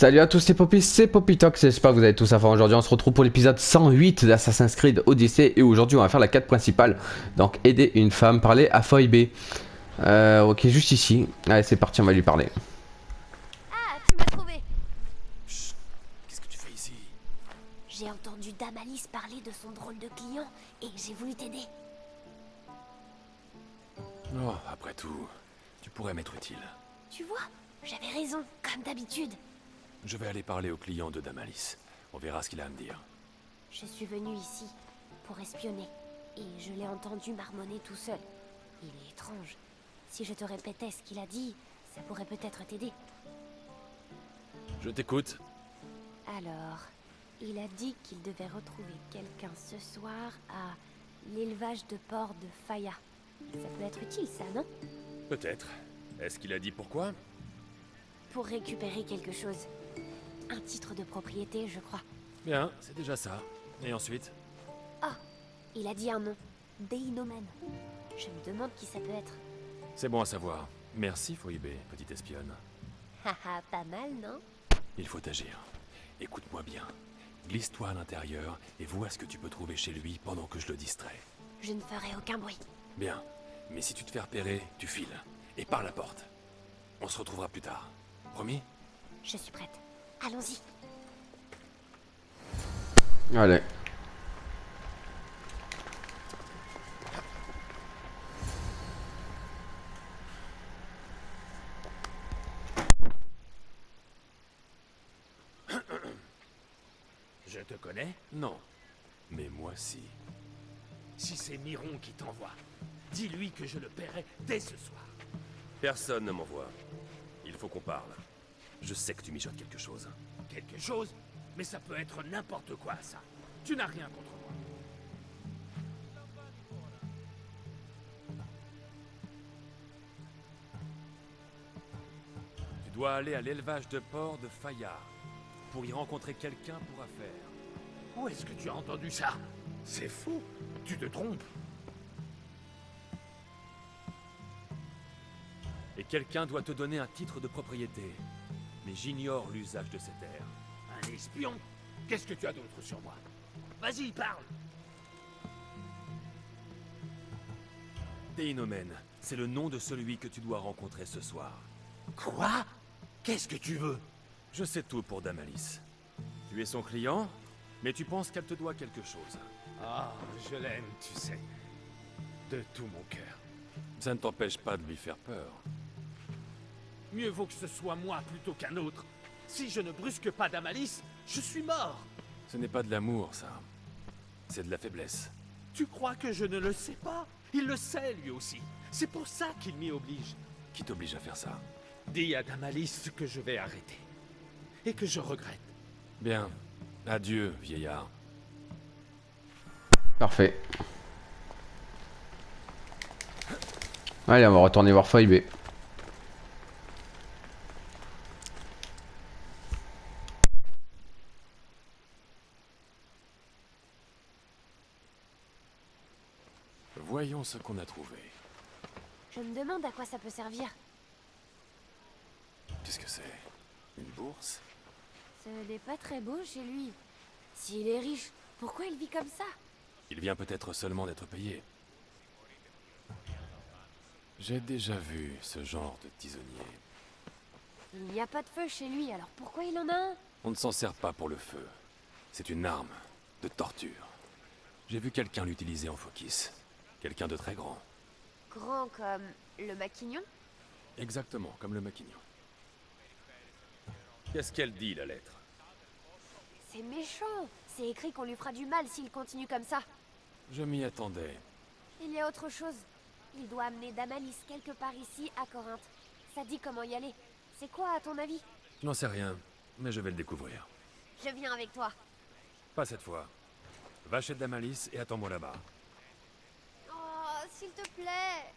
Salut à tous, c'est Poppy, c'est Poppytox, j'espère que vous allez tous à fond. Aujourd'hui on se retrouve pour l'épisode 108 d'Assassin's Creed Odyssey et aujourd'hui on va faire la quête principale. Donc aider une femme, parler à Foy B. Ok, juste ici. Allez, c'est parti, on va lui parler. Ah, tu m'as trouvé. Chut, qu'est-ce que tu fais ici? J'ai entendu Damalis parler de son drôle de client et j'ai voulu t'aider. Oh, après tout, tu pourrais m'être utile. Tu vois, j'avais raison, comme d'habitude. Je vais aller parler au client de Damalis. On verra ce qu'il a à me dire. Je suis venu ici pour espionner et je l'ai entendu marmonner tout seul. Il est étrange. Si je te répétais ce qu'il a dit, ça pourrait peut-être t'aider. Je t'écoute. Alors, il a dit qu'il devait retrouver quelqu'un ce soir à l'élevage de porc de Faya. Ça peut être utile, ça, non? Peut-être. Est-ce qu'il a dit pourquoi? Pour récupérer quelque chose. Un titre de propriété, je crois. Bien, c'est déjà ça. Et ensuite? Ah, il a dit un nom. Deinomen. Je me demande qui ça peut être. C'est bon à savoir. Merci, Foybe, petite espionne. Haha, pas mal, non? Il faut agir. Écoute-moi bien. Glisse-toi à l'intérieur et vois ce que tu peux trouver chez lui pendant que je le distrais. Je ne ferai aucun bruit. Bien. Mais si tu te fais repérer, tu files. Et par la porte. On se retrouvera plus tard. Promis? Je suis prête. Allons-y. Allez. Je te connais? Non. Mais moi si. Si c'est Miron qui t'envoie, dis-lui que je le paierai dès ce soir. Personne ne m'envoie. Il faut qu'on parle. Je sais que tu mijotes quelque chose. Quelque chose? Mais ça peut être n'importe quoi, ça. Tu n'as rien contre moi. Tu dois aller à l'élevage de porc de Faya pour y rencontrer quelqu'un pour affaire. Où est-ce que tu as entendu ça? C'est faux. Tu te trompes. Et quelqu'un doit te donner un titre de propriété. Mais j'ignore l'usage de ces terres. Un espion? Qu'est-ce que tu as d'autre sur moi? Vas-y, parle. Deinomen, c'est le nom de celui que tu dois rencontrer ce soir. Quoi? Qu'est-ce que tu veux? Je sais tout pour Damalis. Tu es son client, mais tu penses qu'elle te doit quelque chose. Ah, je l'aime, tu sais. De tout mon cœur. Ça ne t'empêche pas de lui faire peur. Mieux vaut que ce soit moi plutôt qu'un autre. Si je ne brusque pas Damalis, je suis mort. Ce n'est pas de l'amour, ça. C'est de la faiblesse. Tu crois que je ne le sais pas? Il le sait, lui aussi. C'est pour ça qu'il m'y oblige. Qui t'oblige à faire ça? Dis à Damalis que je vais arrêter. Et que je regrette. Bien. Adieu, vieillard. Parfait. Allez, on va retourner voir Foy B. Voyons ce qu'on a trouvé. Je me demande à quoi ça peut servir. Qu'est-ce que c'est? Une bourse? Ce n'est pas très beau chez lui. S'il est riche, pourquoi il vit comme ça? Il vient peut-être seulement d'être payé. J'ai déjà vu ce genre de tisonnier. Il n'y a pas de feu chez lui, alors pourquoi il en a un? On ne s'en sert pas pour le feu. C'est une arme de torture. J'ai vu quelqu'un l'utiliser en Fokis. Quelqu'un de très grand. Grand comme le maquignon? Exactement, comme le maquignon. Qu'est-ce qu'elle dit, la lettre? C'est méchant. C'est écrit qu'on lui fera du mal s'il continue comme ça. Je m'y attendais. Il y a autre chose. Il doit amener Damalis quelque part ici, à Corinthe. Ça dit comment y aller. C'est quoi, à ton avis? Je n'en sais rien, mais je vais le découvrir. Je viens avec toi. Pas cette fois. Va chez Damalis et attends-moi là-bas. Oh, s'il te plaît.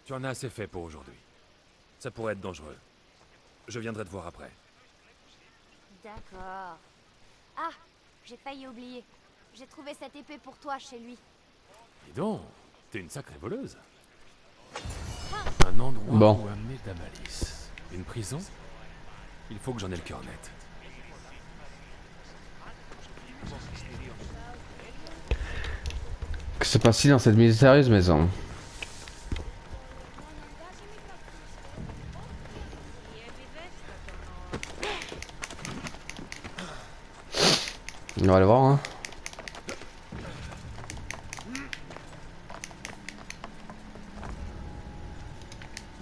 Tu en as assez fait pour aujourd'hui. Ça pourrait être dangereux. Je viendrai te voir après. D'accord. Ah, j'ai failli oublier. J'ai trouvé cette épée pour toi chez lui. Dis donc, t'es une sacrée voleuse. Un endroit Bon. où amener Damalis. Une prison? Il faut que j'en ai le cœur net. Que se passe-t-il dans cette mystérieuse maison? On va aller voir, hein.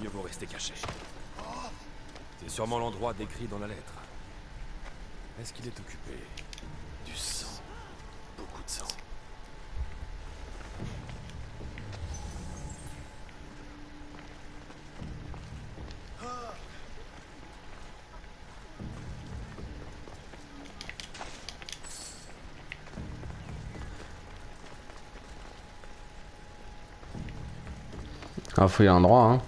Mieux vaut rester caché. C'est sûrement l'endroit décrit dans la lettre. Est-ce qu'il est occupé? Du sang. Beaucoup de sang. On va fouiller l'endroit, hein.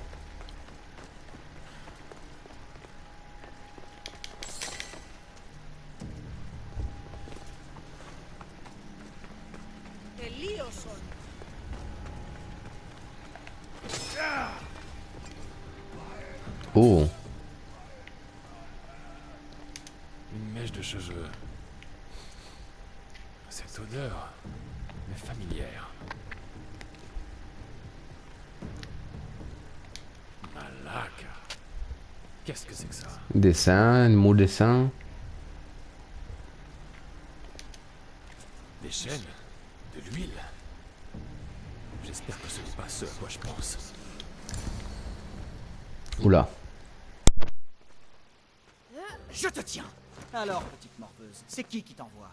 Oh. Une mèche de cheveux. Cette odeur m'est familière. Malaka. Qu'est-ce que c'est que ça? Dessin, mot dessin. Des chaînes? De l'huile? J'espère que ce n'est pas ce à quoi je pense. Oula. Je te tiens. Alors, petite morveuse, c'est qui t'envoie?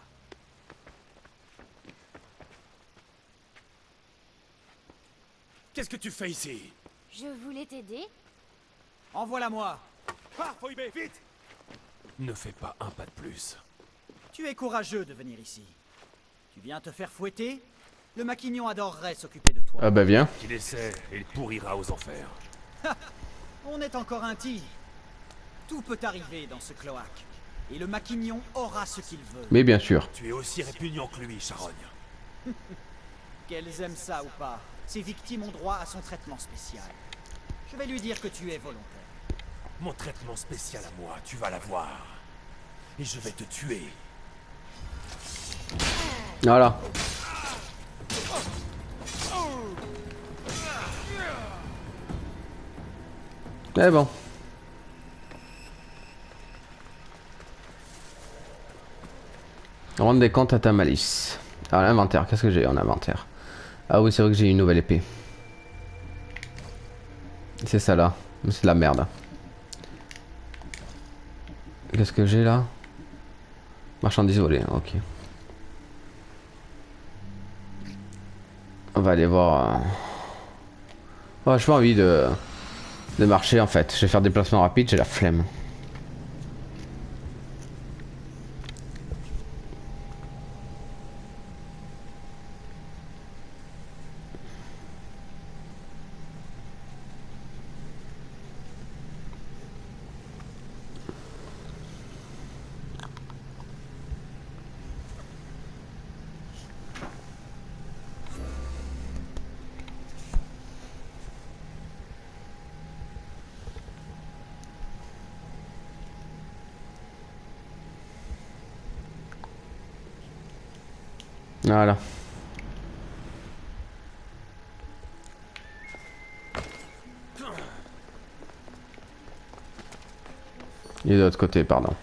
Qu'est-ce que tu fais ici? Je voulais t'aider. Envoie-la-moi. Pars, Foibé, vite! Ne fais pas un pas de plus. Tu es courageux de venir ici. Tu viens te faire fouetter? Le maquignon adorerait s'occuper de toi. Ah bah viens. Qu'il essaie et il pourrira aux enfers. On est encore inti. Tout peut arriver dans ce cloaque. Et le maquignon aura ce qu'il veut. Mais bien sûr. Tu es aussi répugnant que lui, Charogne. Qu'elles aiment ça ou pas, ces victimes ont droit à son traitement spécial. Je vais lui dire que tu es volontaire. Mon traitement spécial à moi, tu vas l'avoir. Et je vais te tuer. Voilà. Mais bon. Rendre des comptes à ta malice. Alors l'inventaire, qu'est-ce que j'ai en inventaire? Ah oui, c'est vrai que j'ai une nouvelle épée. C'est ça là. C'est de la merde. Qu'est-ce que j'ai là? Marchandises volées, ok. On va aller voir. Oh, j'ai pas envie de marcher en fait. Je vais faire des déplacements rapides, j'ai la flemme. Voilà. Et de l'autre côté, pardon.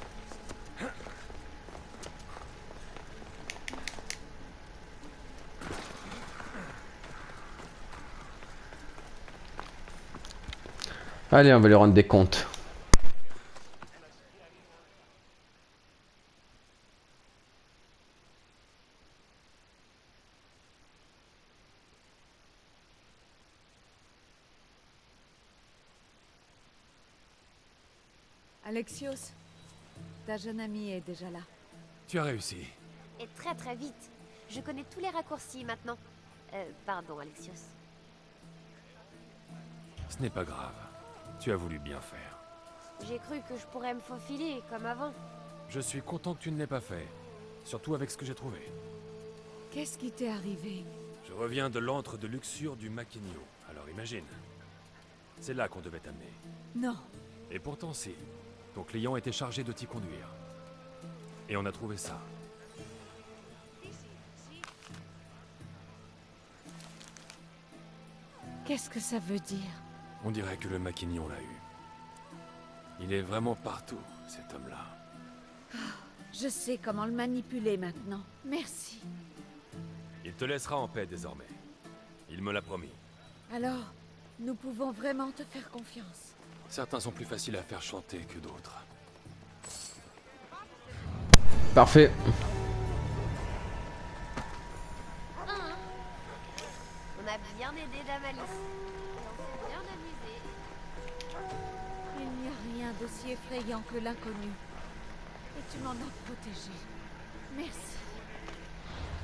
Allez, on va lui rendre des comptes. Alexios, ta jeune amie est déjà là. Tu as réussi. Et très très vite. Je connais tous les raccourcis maintenant. Pardon, Alexios. Ce n'est pas grave. Tu as voulu bien faire. J'ai cru que je pourrais me faufiler comme avant. Je suis content que tu ne l'aies pas fait. Surtout avec ce que j'ai trouvé. Qu'est-ce qui t'est arrivé? Je reviens de l'antre de luxure du Maquigno. Alors imagine. C'est là qu'on devait t'amener. Non. Et pourtant si. Ton client était chargé de t'y conduire. Et on a trouvé ça. Qu'est-ce que ça veut dire? On dirait que le Maquignon l'a eu. Il est vraiment partout, cet homme-là. Je sais comment le manipuler maintenant. Merci. Il te laissera en paix désormais. Il me l'a promis. Alors, nous pouvons vraiment te faire confiance. Certains sont plus faciles à faire chanter que d'autres. Parfait. On a bien aidé Damalis. Et on s'est bien amusé. Il n'y a rien d'aussi effrayant que l'inconnu. Et tu m'en as protégé. Merci.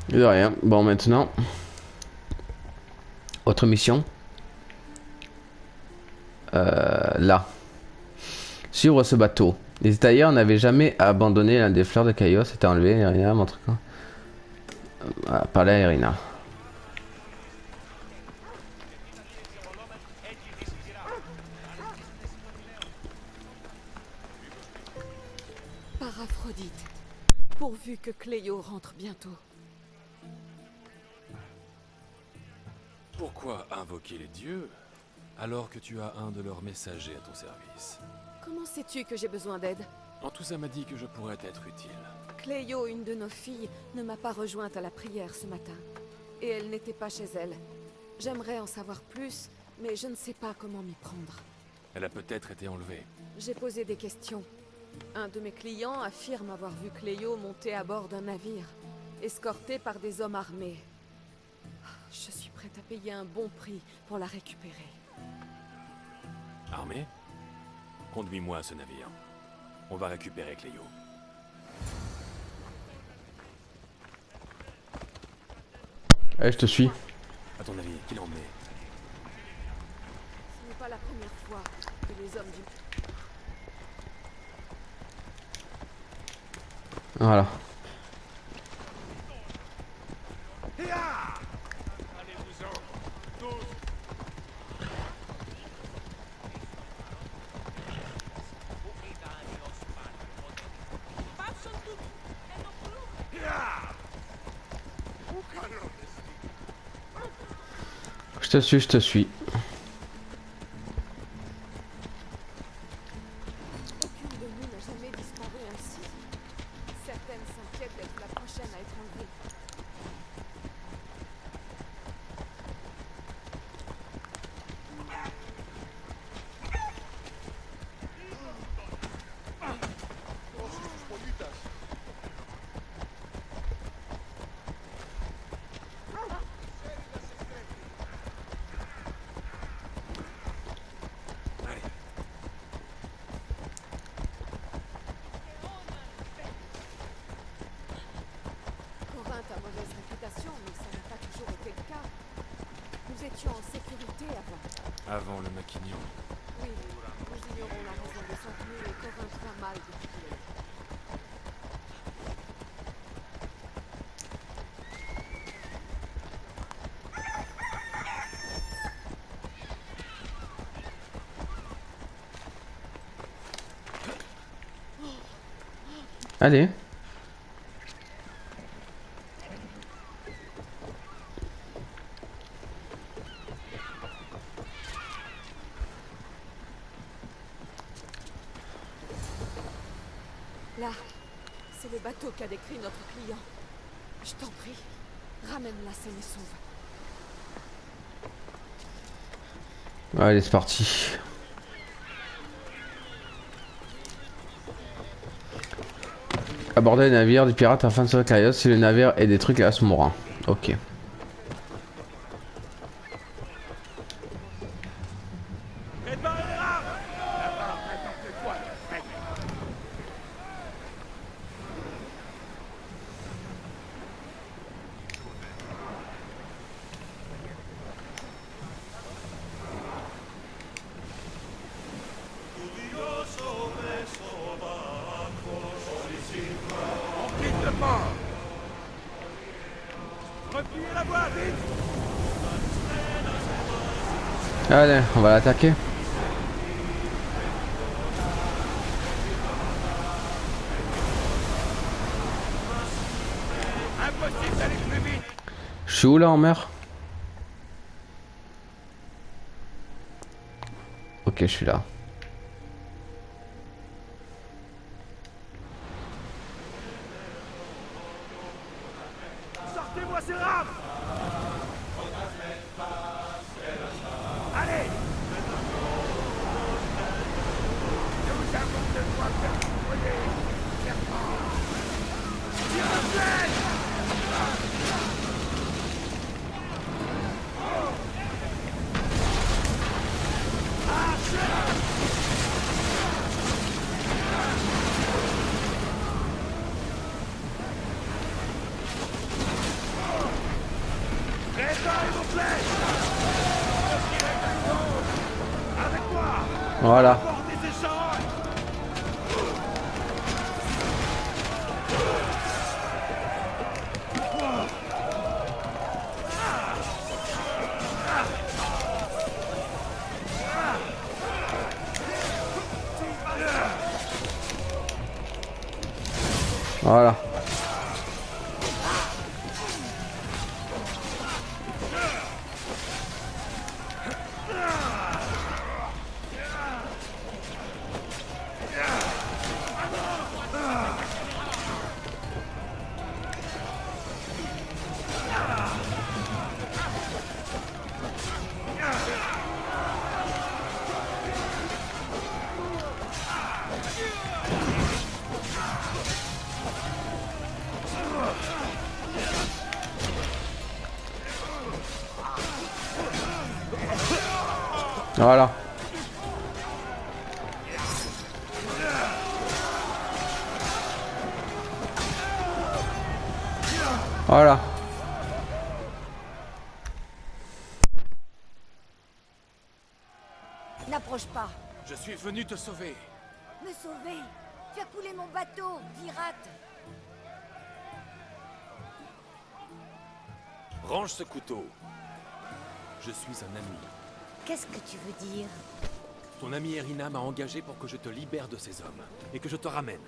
De rien. Bon, maintenant. Autre mission. Là. Suivre ce bateau. Les tailleurs n'avaient jamais abandonné l'un des fleurs de Caillos. C'était enlevé. Irina montre quoi. Parler à Irina. Par Aphrodite, pourvu que Cléo rentre bientôt. Pourquoi invoquer les dieux alors que tu as un de leurs messagers à ton service? Comment sais-tu que j'ai besoin d'aide? Antousa m'a dit que je pourrais être utile. Cléo, une de nos filles, ne m'a pas rejointe à la prière ce matin. Et elle n'était pas chez elle. J'aimerais en savoir plus, mais je ne sais pas comment m'y prendre. Elle a peut-être été enlevée. J'ai posé des questions. Un de mes clients affirme avoir vu Cléo monter à bord d'un navire, escortée par des hommes armés. Je suis prête à payer un bon prix pour la récupérer. Armée? Conduis-moi à ce navire. On va récupérer Cléo. Allez, je te suis. À ton avis, qui l'a emmené? Ce n'est pas la première fois que les hommes du... Voilà. Je te suis, je te suis. Aucune de nous n'a jamais disparu ainsi. Certaines s'inquiètent d'être la prochaine à être enlevée. Corinthe a mauvaise réputation, mais ça n'a pas toujours été le cas. Nous étions en sécurité avant. Avant le Maquignon. Oui, nous ignorons la raison de son tenue et Corinthe va mal depuis qu'il est là. Allez. Là, c'est le bateau qu'a décrit notre client. Je t'en prie, ramène-la saine et sauve. Allez, c'est parti. Aborder le navire du pirate afin de sauver Clarios. Si le navire est détruit, Clarios mourra. Ok. Allez, on va l'attaquer. Je suis où là en mer? je suis là. Sortez-moi ces rames! Allez! Je vous avoue de quoi faire foudroyer, serpent! S'il vous plaît! Voilà. Voilà. Voilà. Voilà. N'approche pas. Je suis venu te sauver. Me sauver. Tu as coulé mon bateau, pirate. Range ce couteau. Je suis un ami. Qu'est-ce que tu veux dire? Ton ami Erina m'a engagé pour que je te libère de ces hommes et que je te ramène.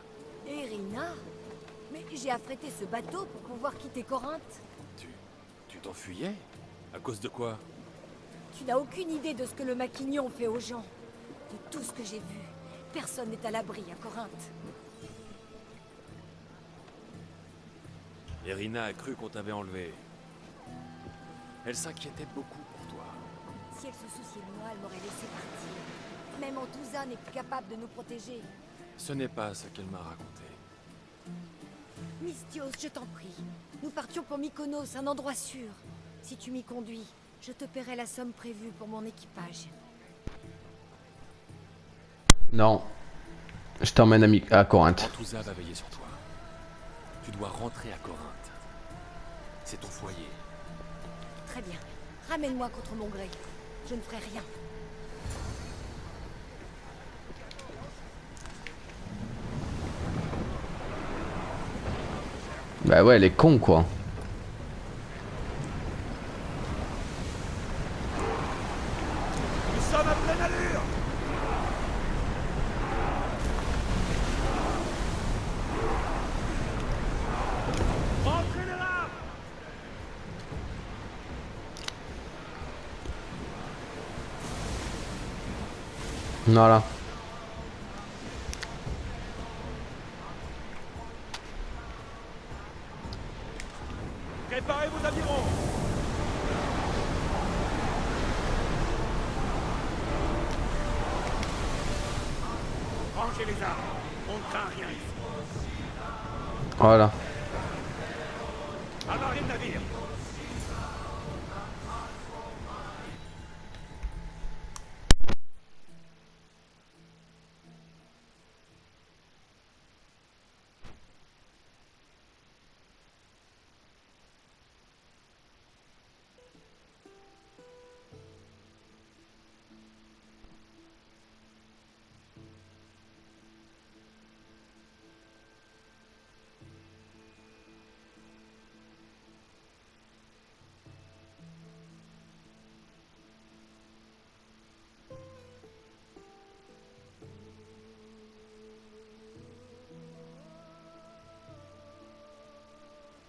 Erina? Mais j'ai affrété ce bateau pour pouvoir quitter Corinthe. Tu t'enfuyais? À cause de quoi? Tu n'as aucune idée de ce que le Maquignon fait aux gens. De tout ce que j'ai vu, personne n'est à l'abri à Corinthe. Erina a cru qu'on t'avait enlevé. Elle s'inquiétait beaucoup pour toi. Si elle se souciait de moi, elle m'aurait laissé partir. Même Antouza n'est plus capable de nous protéger. Ce n'est pas ce qu'elle m'a raconté. Mystios, je t'en prie. Nous partions pour Mykonos, un endroit sûr. Si tu m'y conduis, je te paierai la somme prévue pour mon équipage. Non. Je t'emmène à Corinthe. Antouza va veiller sur toi. Tu dois rentrer à Corinthe. C'est ton foyer. Très bien. Ramène-moi contre mon gré. Je ne ferai rien. Bah ouais, elle est con quoi. Nous sommes à pleine allure! Rentrez les rames! Voilà. Préparez vos avirons! Rangez les armes! On ne craint rien ici! Voilà. Amarrez le navire!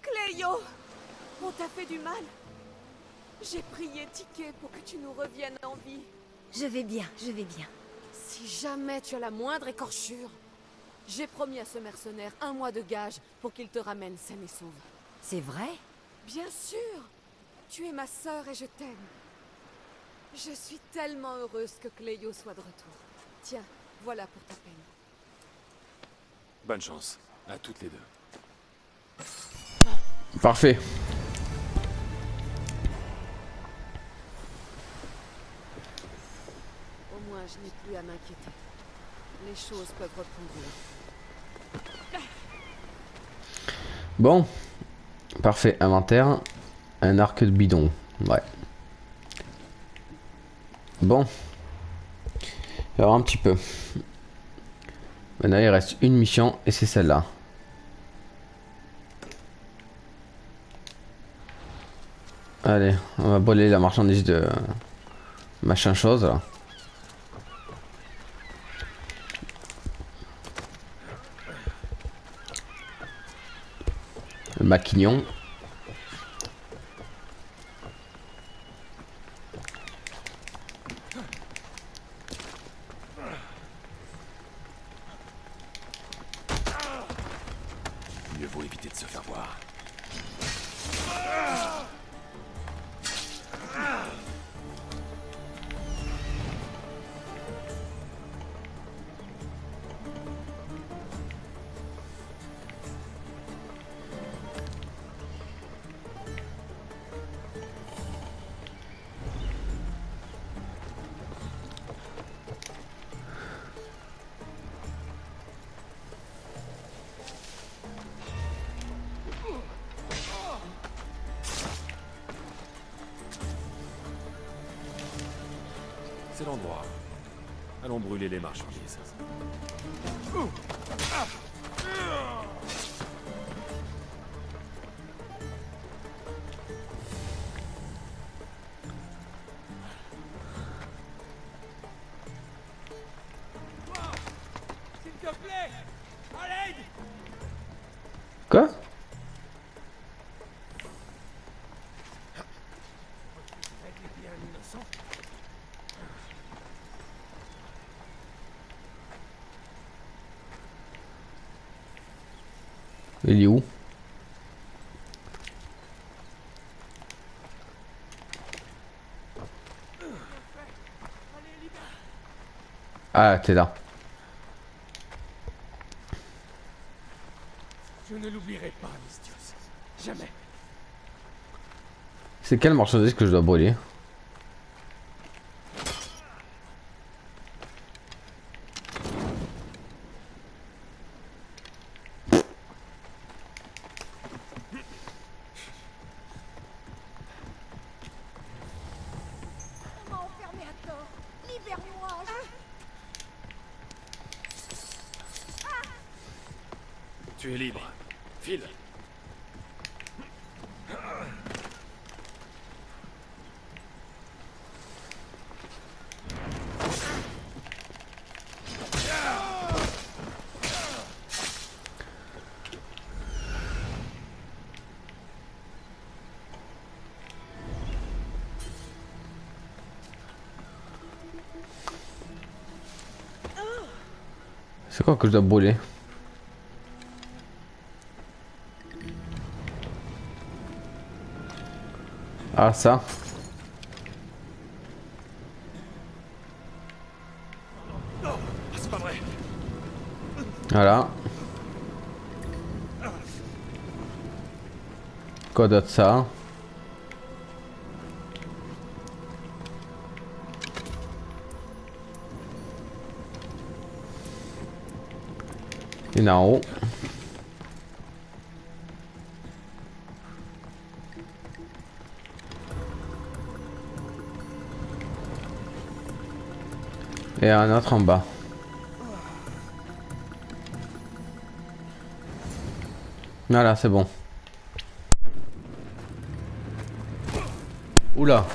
Cléo! On t'a fait du mal. J'ai prié Tiké pour que tu nous reviennes en vie. Je vais bien, je vais bien. Si jamais tu as la moindre écorchure, j'ai promis à ce mercenaire 1 mois de gage pour qu'il te ramène saine et sauve. C'est vrai? Bien sûr! Tu es ma sœur et je t'aime. Je suis tellement heureuse que Cléo soit de retour. Tiens, voilà pour ta peine. Bonne chance, à toutes les deux. Parfait. Au moins, je n'ai plus à m'inquiéter. Les choses peuvent reprendre là. Bon. Parfait. Inventaire. Un arc de bidon. Ouais. Bon. Alors un petit peu. Maintenant il reste une mission et c'est celle-là. Allez, on va brûler la marchandise de machin chose là. Le maquignon. Mieux vaut éviter de se faire voir. C'est l'endroit. Allons brûler les marchandises. S'il te plaît! À l'aide! Quoi? Il est où? Ah, t'es là. Je ne l'oublierai pas, Mystios. Jamais. C'est quelle marchandise que je dois brûler? On m'a enfermé à tort. Libère-moi. Tu es libre. File. C'est quoi que je dois brûler? Ah, ça. C'est pas vrai. Voilà. Quoi d'autre, ça? Une en haut. Et un autre en bas. Voilà, c'est bon. Oula.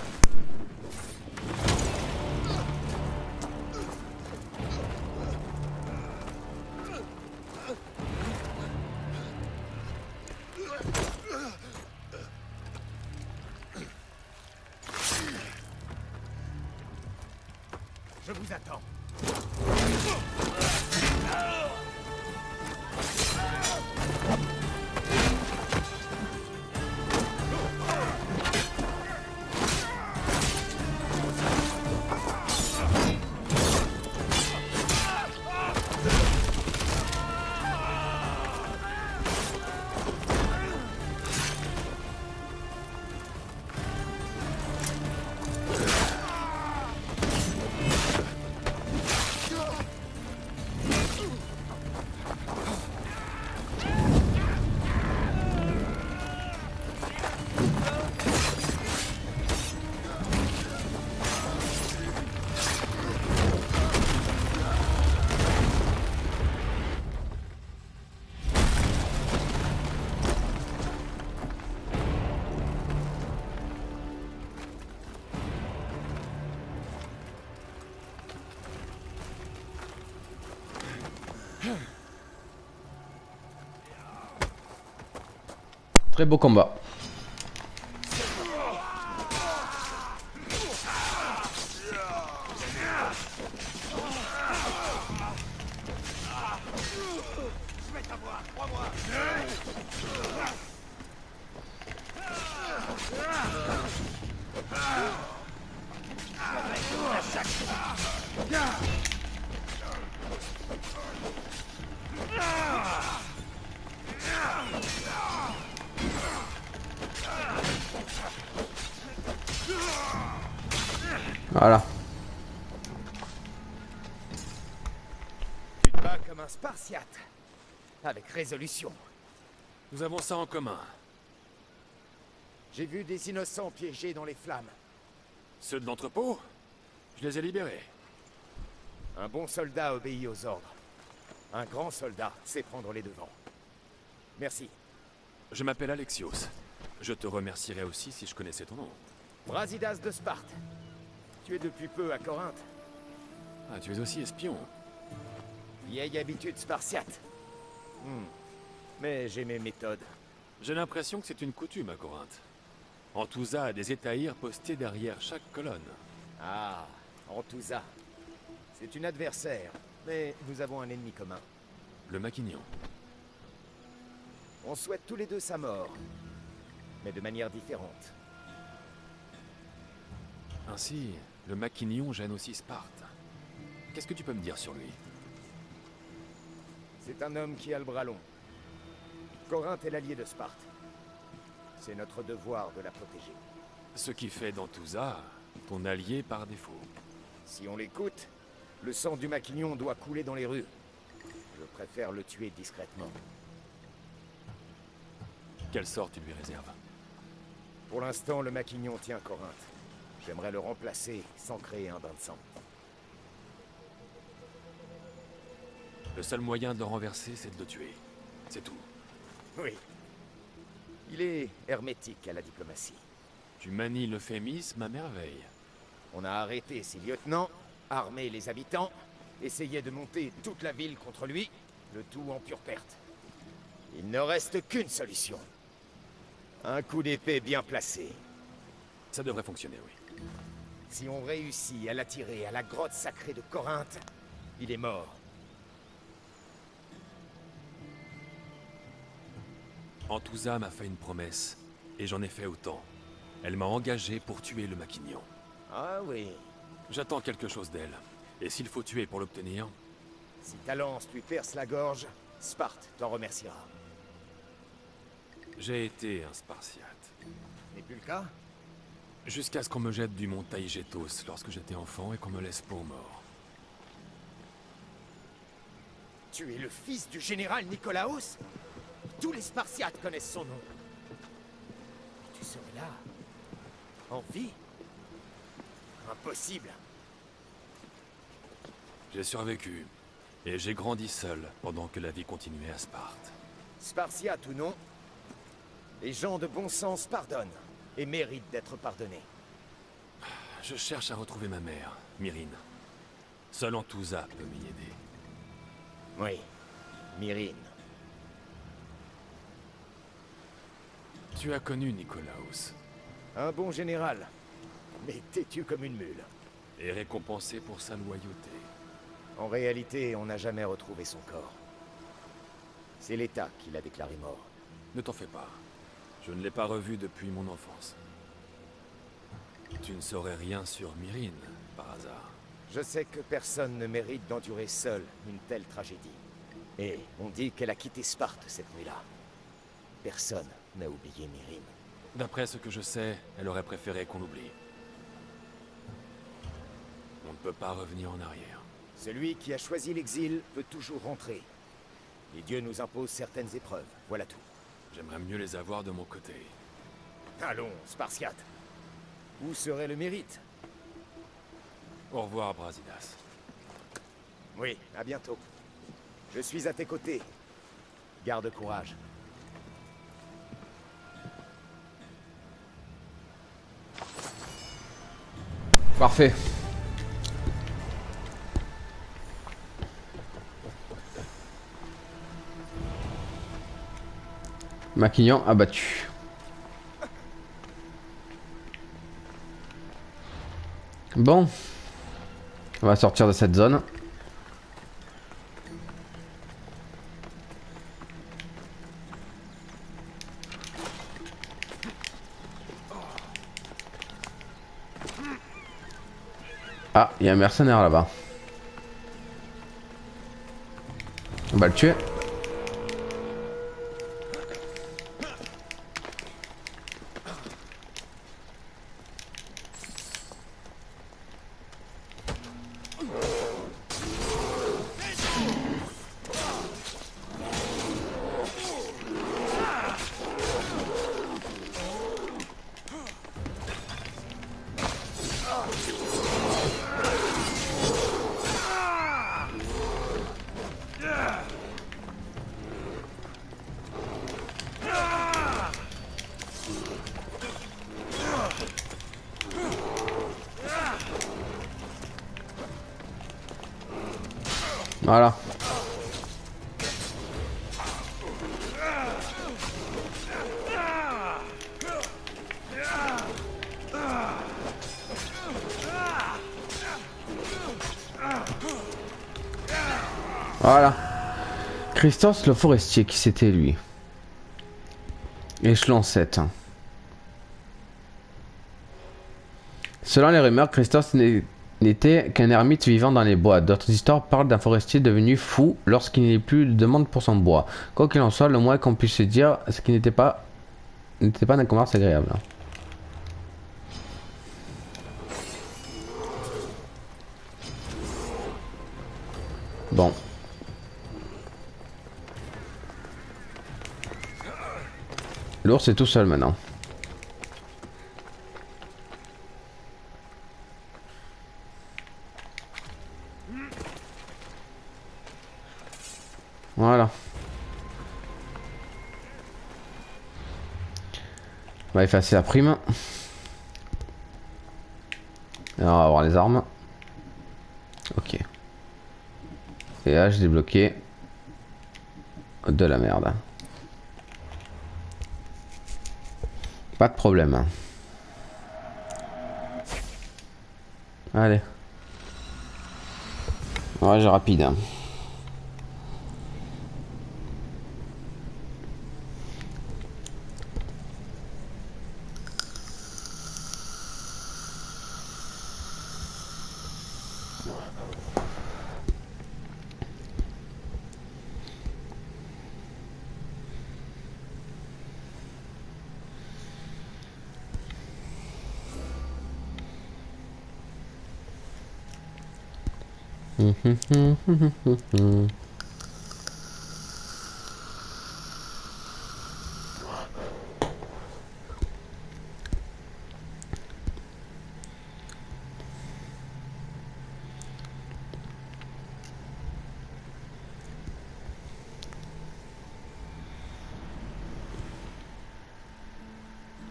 Je vous attends. Très beau combat. Voilà. Tu te bats comme un Spartiate. Avec résolution. Nous avons ça en commun. J'ai vu des innocents piégés dans les flammes. Ceux de l'entrepôt, je les ai libérés. Un bon soldat obéit aux ordres. Un grand soldat sait prendre les devants. Merci. Je m'appelle Alexios. Je te remercierais aussi si je connaissais ton nom. Brasidas de Sparte. Tu es depuis peu à Corinthe. Ah, tu es aussi espion. Vieille habitude spartiate. Mais j'ai mes méthodes. J'ai l'impression que c'est une coutume à Corinthe. Antousa a des étahirs postés derrière chaque colonne. Ah, Antousa. C'est une adversaire, mais nous avons un ennemi commun. Le Maquignon. On souhaite tous les deux sa mort, mais de manière différente. Ainsi, le Maquignon gêne aussi Sparte. Qu'est-ce que tu peux me dire sur lui? C'est un homme qui a le bras long. Corinthe est l'allié de Sparte. C'est notre devoir de la protéger. Ce qui fait d'Antousa ton allié par défaut. Si on l'écoute, le sang du Maquignon doit couler dans les rues. Je préfère le tuer discrètement. Quel sort tu lui réserves? Pour l'instant, le Maquignon tient Corinthe. J'aimerais le remplacer sans créer un bain de sang. Le seul moyen de le renverser, c'est de le tuer. C'est tout. Oui. Il est hermétique à la diplomatie. Tu manies l'euphémisme à merveille. On a arrêté ses lieutenants, armé les habitants, essayé de monter toute la ville contre lui, le tout en pure perte. Il ne reste qu'une solution. Un coup d'épée bien placé. Ça devrait fonctionner, oui. Si on réussit à l'attirer à la grotte sacrée de Corinthe, il est mort. Antousa m'a fait une promesse, et j'en ai fait autant. Elle m'a engagé pour tuer le Maquignon. Ah oui. J'attends quelque chose d'elle, et s'il faut tuer pour l'obtenir, Si ta lance lui perce la gorge, Sparte t'en remerciera. j'ai été un Spartiate. N'est plus le cas? Jusqu'à ce qu'on me jette du mont Taïgétos lorsque j'étais enfant et qu'on me laisse pour mort. Tu es le fils du général Nicolaos? Tous les Spartiates connaissent son nom. Et tu serais là, en vie? Impossible. J'ai survécu, et j'ai grandi seul pendant que la vie continuait à Sparte. Spartiate ou non, les gens de bon sens pardonnent et méritent d'être pardonnés. Je cherche à retrouver ma mère, Myrine. Seul Antousa peut m'y aider. Oui, Myrine. Tu as connu Nicolaos, Un bon général, mais têtu comme une mule. et récompensé pour sa loyauté. En réalité, on n'a jamais retrouvé son corps. C'est l'État qui l'a déclaré mort. Ne t'en fais pas. Je ne l'ai pas revu depuis mon enfance. Tu ne saurais rien sur Myrine, par hasard. Je sais que personne ne mérite d'endurer seul une telle tragédie. Et on dit qu'elle a quitté Sparte cette nuit-là. Personne n'a oublié Myrine. D'après ce que je sais, elle aurait préféré qu'on l'oublie. On ne peut pas revenir en arrière. Celui qui a choisi l'exil peut toujours rentrer. Les dieux nous imposent certaines épreuves, voilà tout. J'aimerais mieux les avoir de mon côté. Allons, Spartiate. Où serait le mérite? Au revoir, Brasidas. Oui, à bientôt. Je suis à tes côtés. Garde courage. Parfait. Maquignon abattu. Bon. On va sortir de cette zone. Ah, il y a un mercenaire là-bas. On va le tuer. Voilà. Voilà. Christos le forestier, qui c'était lui? Échelon 7. Selon les rumeurs, Christos n'était qu'un ermite vivant dans les bois. D'autres histoires parlent d'un forestier devenu fou lorsqu'il n'y a plus de demande pour son bois. Quoi qu'il en soit, le moins qu'on puisse se dire, c'est qu'il n'était pas d'un commerce agréable. Bon. L'ours est tout seul maintenant. Voilà. On va effacer la prime. Et on va avoir les armes. Ok. Et là, j'ai débloqué de la merde. Pas de problème. Allez. Ouais, j'ai rapide.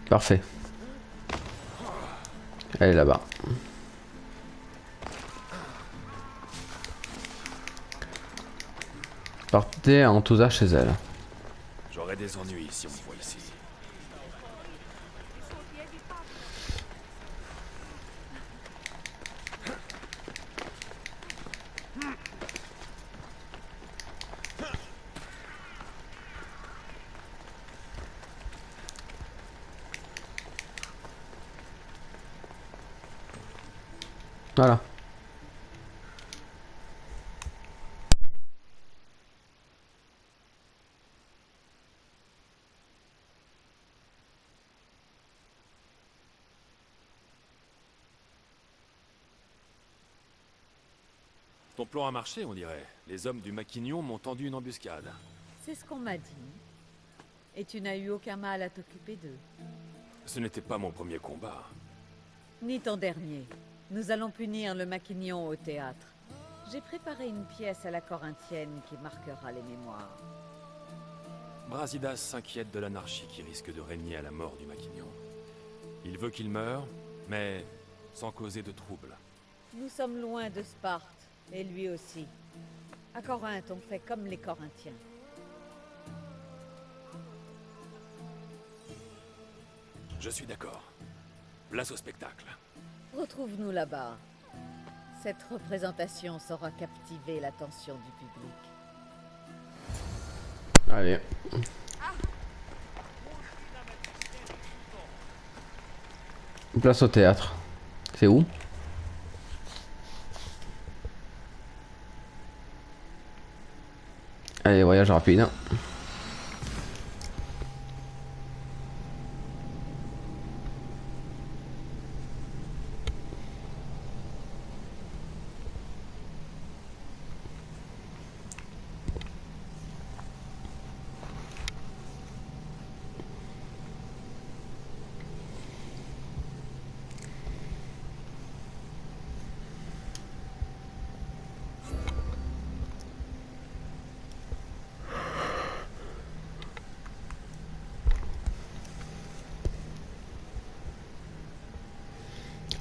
Parfait. Elle est là-bas. Partez en tout ça chez elle. J'aurais des ennuis si on me voit ici. Voilà. Ton plan a marché, on dirait. Les hommes du Maquignon m'ont tendu une embuscade. C'est ce qu'on m'a dit. Et tu n'as eu aucun mal à t'occuper d'eux. Ce n'était pas mon premier combat. Ni ton dernier. Nous allons punir le Maquignon au théâtre. J'ai préparé une pièce à la corinthienne qui marquera les mémoires. Brasidas s'inquiète de l'anarchie qui risque de régner à la mort du Maquignon. Il veut qu'il meure, mais sans causer de trouble. Nous sommes loin de Sparte, et lui aussi. À Corinthe, on fait comme les Corinthiens. Je suis d'accord. Place au spectacle. Retrouve-nous là-bas. Cette représentation saura captiver l'attention du public. Allez. Place au théâtre. C'est où? Allez, voyage rapide.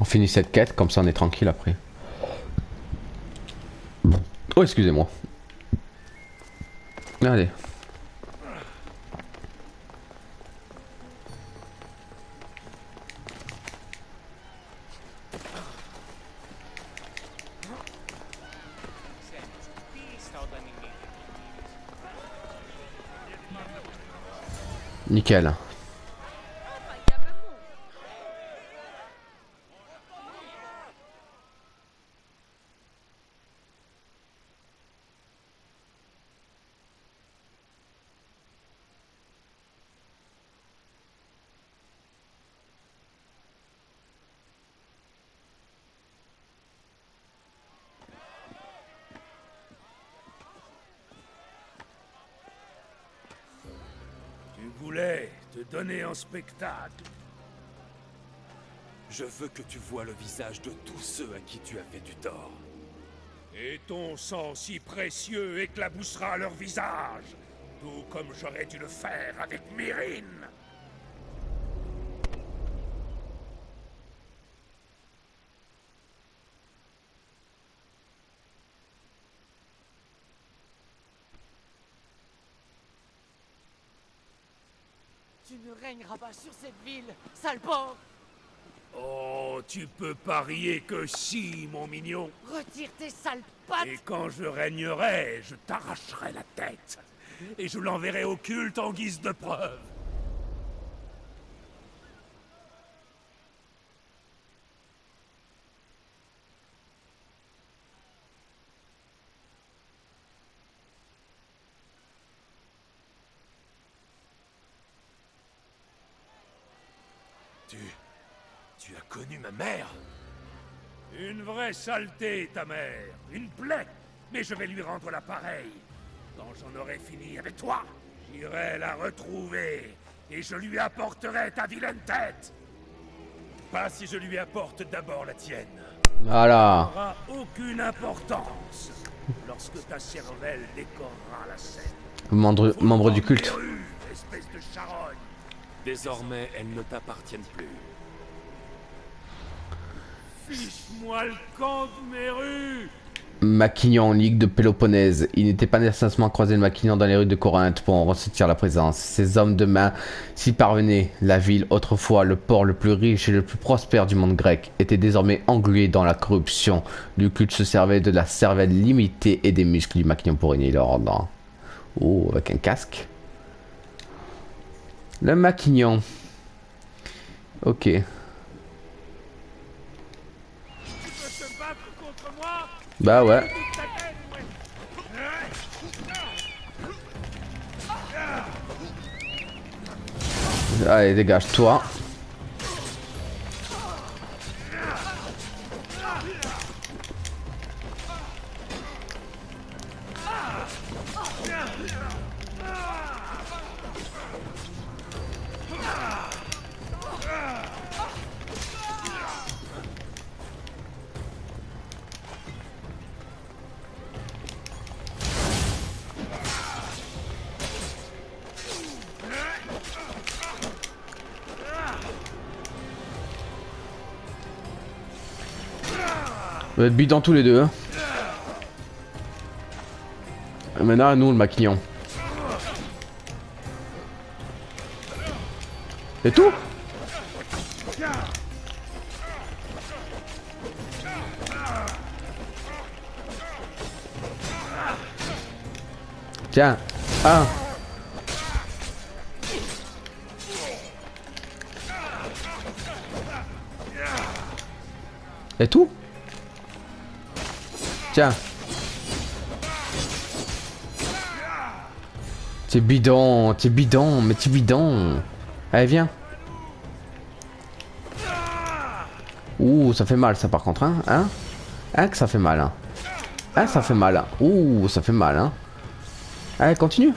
On finit cette quête, comme ça on est tranquille après. Oh, excusez-moi. Allez. Nickel. Tu voulais te donner en spectacle. Je veux que tu vois le visage de tous ceux à qui tu as fait du tort. Et ton sang si précieux éclaboussera leur visage, tout comme j'aurais dû le faire avec Myrrine. Tu ne régneras pas sur cette ville, sale porc! Oh, tu peux parier que si, mon mignon. Retire tes sales pattes! Et quand je régnerai, je t'arracherai la tête. Et je l'enverrai au culte en guise de preuve. Tu as connu ma mère? Une vraie saleté, ta mère. Une plaie. Mais je vais lui rendre la pareille. Quand j'en aurai fini avec toi, j'irai la retrouver. Et je lui apporterai ta vilaine tête. Pas si je lui apporte d'abord la tienne. Voilà. Ça n'aura aucune importance lorsque ta cervelle décorera la scène. Membre du culte. Espèce de charogne. Désormais, elles ne t'appartiennent plus. Fiche-moi le camp de mes rues. Maquignon, Ligue de Péloponnèse. Il n'était pas nécessairement croisé le Maquignon dans les rues de Corinthe pour en ressentir la présence. Ces hommes de main s'y parvenaient. La ville, autrefois le port le plus riche et le plus prospère du monde grec, était désormais engluée dans la corruption. Le culte se servait de la cervelle limitée et des muscles du Maquignon pour régner l'ordre. Oh, avec un casque. Le Maquignon. Ok. Tu peux te battre Bah ouais. Allez, dégage-toi. Vous êtes bidons tous les deux. Hein. Et maintenant, à nous, le maquignon. C'est tout? Tiens. Ah. C'est tout? Tiens. T'es bidon, mais t'es bidon. Allez, viens. Ouh, ça fait mal ça par contre, hein? Hein que ça fait mal, hein? Ah, ça fait mal. Ouh, ça fait mal, hein? Allez, continue.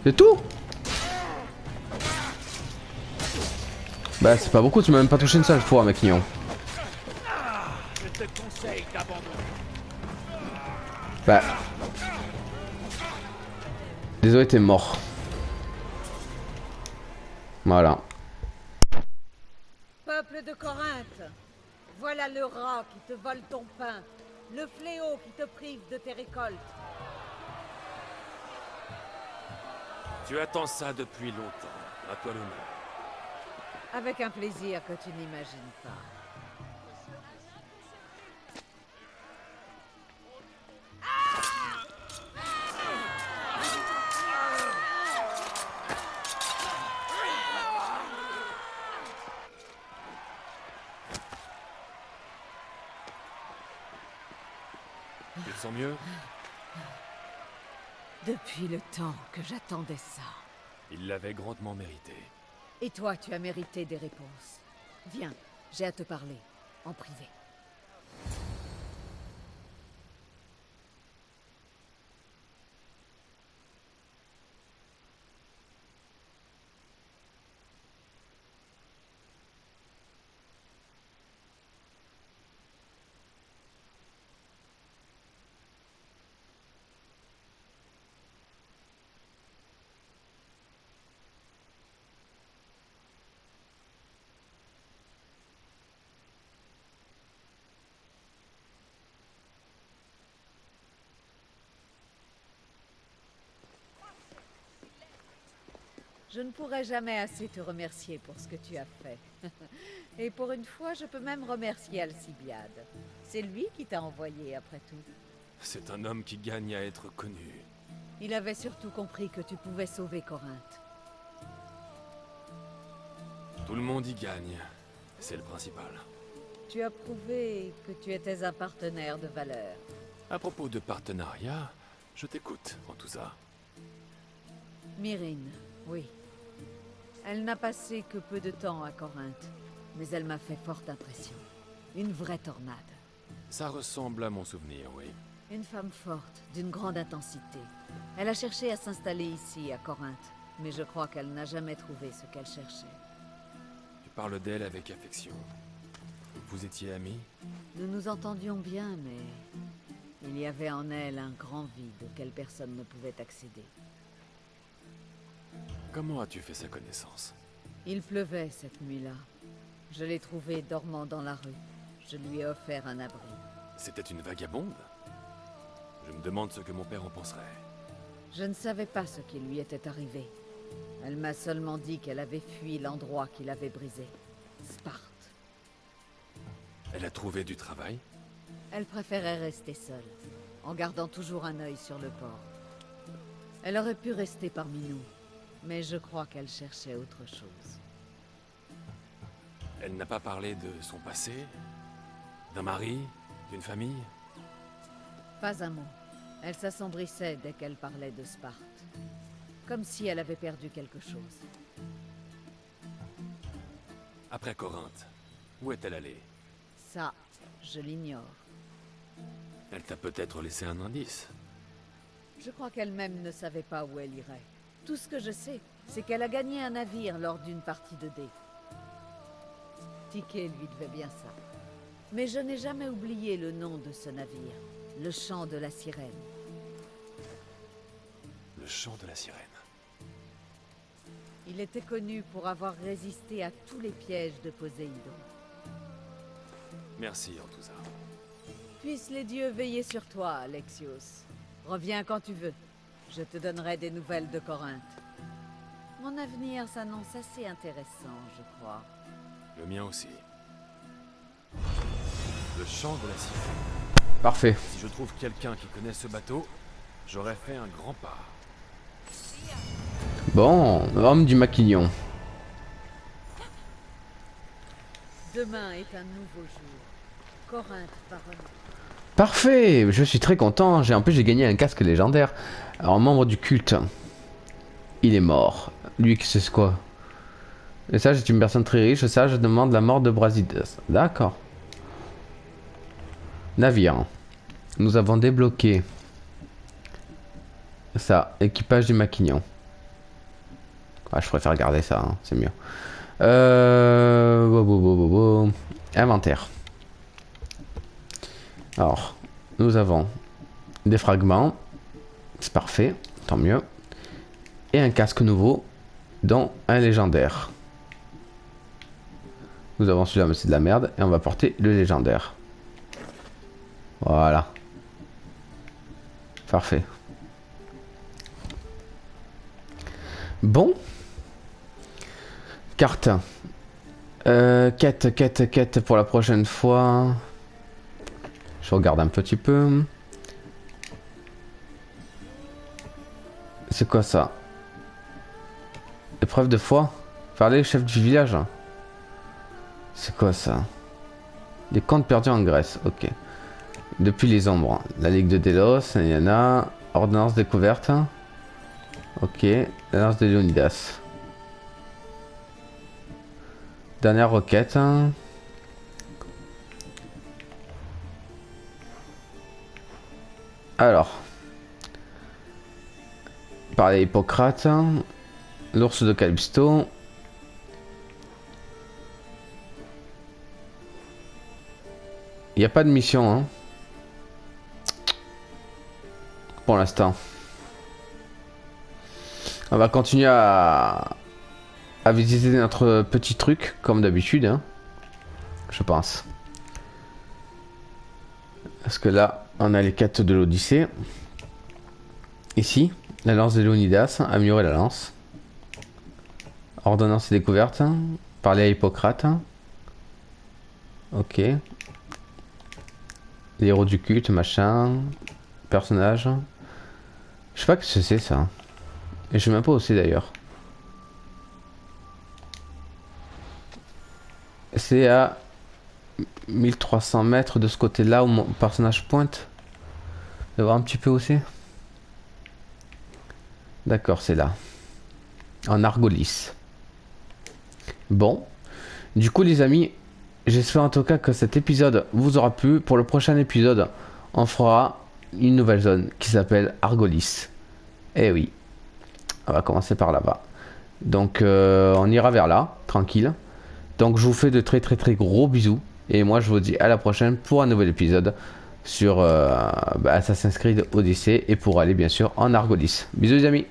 C'est tout? Bah, c'est pas beaucoup, tu m'as même pas touché une seule fois, mec mignon. Je te conseille d'abandonner. Bah. Désolé, t'es mort. Voilà. Peuple de Corinthe, voilà le rat qui te vole ton pain, le fléau qui te prive de tes récoltes. Tu attends ça depuis longtemps. À toi l'honneur. Avec un plaisir que tu n'imagines pas. Tu te sens mieux? Depuis le temps que j'attendais ça. Il l'avait grandement mérité. Et toi, tu as mérité des réponses. Viens, j'ai à te parler, en privé. Je ne pourrai jamais assez te remercier pour ce que tu as fait. Et pour une fois, je peux même remercier Alcibiade. C'est lui qui t'a envoyé, après tout. C'est un homme qui gagne à être connu. Il avait surtout compris que tu pouvais sauver Corinthe. Tout le monde y gagne. C'est le principal. Tu as prouvé que tu étais un partenaire de valeur. À propos de partenariat, je t'écoute en tout ça. Myrrine, oui. Elle n'a passé que peu de temps à Corinthe, mais elle m'a fait forte impression. Une vraie tornade. Ça ressemble à mon souvenir, oui. Une femme forte, d'une grande intensité. Elle a cherché à s'installer ici, à Corinthe, mais je crois qu'elle n'a jamais trouvé ce qu'elle cherchait. Tu parles d'elle avec affection. Vous étiez amis? Nous nous entendions bien, mais il y avait en elle un grand vide auquel personne ne pouvait accéder. Comment as-tu fait sa connaissance? Il pleuvait cette nuit-là. Je l'ai trouvée dormant dans la rue. Je lui ai offert un abri. C'était une vagabonde? Je me demande ce que mon père en penserait. Je ne savais pas ce qui lui était arrivé. Elle m'a seulement dit qu'elle avait fui l'endroit qui l'avait brisé. Sparte. Elle a trouvé du travail? Elle préférait rester seule, en gardant toujours un œil sur le port. Elle aurait pu rester parmi nous, mais je crois qu'elle cherchait autre chose. Elle n'a pas parlé de son passé? D'un mari? D'une famille? Pas un mot. Elle s'assombrissait dès qu'elle parlait de Sparte. Comme si elle avait perdu quelque chose. Après Corinthe, où est-elle allée? Ça, je l'ignore. Elle t'a peut-être laissé un indice. Je crois qu'elle-même ne savait pas où elle irait. Tout ce que je sais, c'est qu'elle a gagné un navire lors d'une partie de dés. Ticket lui devait bien ça. Mais je n'ai jamais oublié le nom de ce navire. Le chant de la sirène. Le chant de la sirène. Il était connu pour avoir résisté à tous les pièges de Poséidon. Merci, Antousa. Puissent les dieux veiller sur toi, Alexios. Reviens quand tu veux. Je te donnerai des nouvelles de Corinthe. Mon avenir s'annonce assez intéressant, je crois. Le mien aussi. Le chant de la sirène. Parfait. Si je trouve quelqu'un qui connaît ce bateau, j'aurais fait un grand pas. Bon, homme du maquignon. Demain est un nouveau jour. Corinthe va renaître. Parfait, je suis très content. En plus, j'ai gagné un casque légendaire. Alors, membre du culte. Il est mort. Lui, c'est quoi? Le sage est une personne très riche. Le sage demande la mort de Brasidas. D'accord. Navire. Nous avons débloqué ça. Équipage du maquignon. Ah, je préfère garder ça, hein, c'est mieux. Inventaire. Alors, nous avons des fragments. C'est parfait, tant mieux. Et un casque nouveau, dont un légendaire. Nous avons celui-là, mais c'est de la merde. Et on va porter le légendaire. Voilà. Parfait. Bon. Carte. Quête pour la prochaine fois. Je regarde un petit peu. C'est quoi ça? Épreuve de foi. Parler au chef du village. C'est quoi ça? Les comptes perdus en Grèce. Ok. Depuis les ombres. La Ligue de Délos. Il y en a. Ordonnance découverte. Ok. L'annonce de Léonidas. Dernière requête. Alors. Parler à Hippocrate. L'ours de Calypso. Il n'y a pas de mission, hein. Pour l'instant. On va continuer à visiter notre petit truc, comme d'habitude, hein. Je pense. Parce que là, on a les quêtes de l'Odyssée. Ici, la lance de Léonidas, améliorer la lance. Ordonnance et découverte. Parler à Hippocrate. Ok. Les héros du culte, machin. Personnage. Je sais pas ce que c'est ça. Et je sais même pas où c'est d'ailleurs. C'est à 1300 mètres de ce côté-là où mon personnage pointe. Je vais voir un petit peu où c'est. D'accord, c'est là. En Argolis. Bon. Du coup, les amis, j'espère en tout cas que cet épisode vous aura plu. Pour le prochain épisode, on fera une nouvelle zone qui s'appelle Argolis. Eh oui. On va commencer par là-bas. Donc, on ira vers là, tranquille. Donc, je vous fais de très gros bisous. Et moi, je vous dis à la prochaine pour un nouvel épisode sur Assassin's Creed Odyssey. Et pour aller, bien sûr, en Argolis. Bisous, les amis.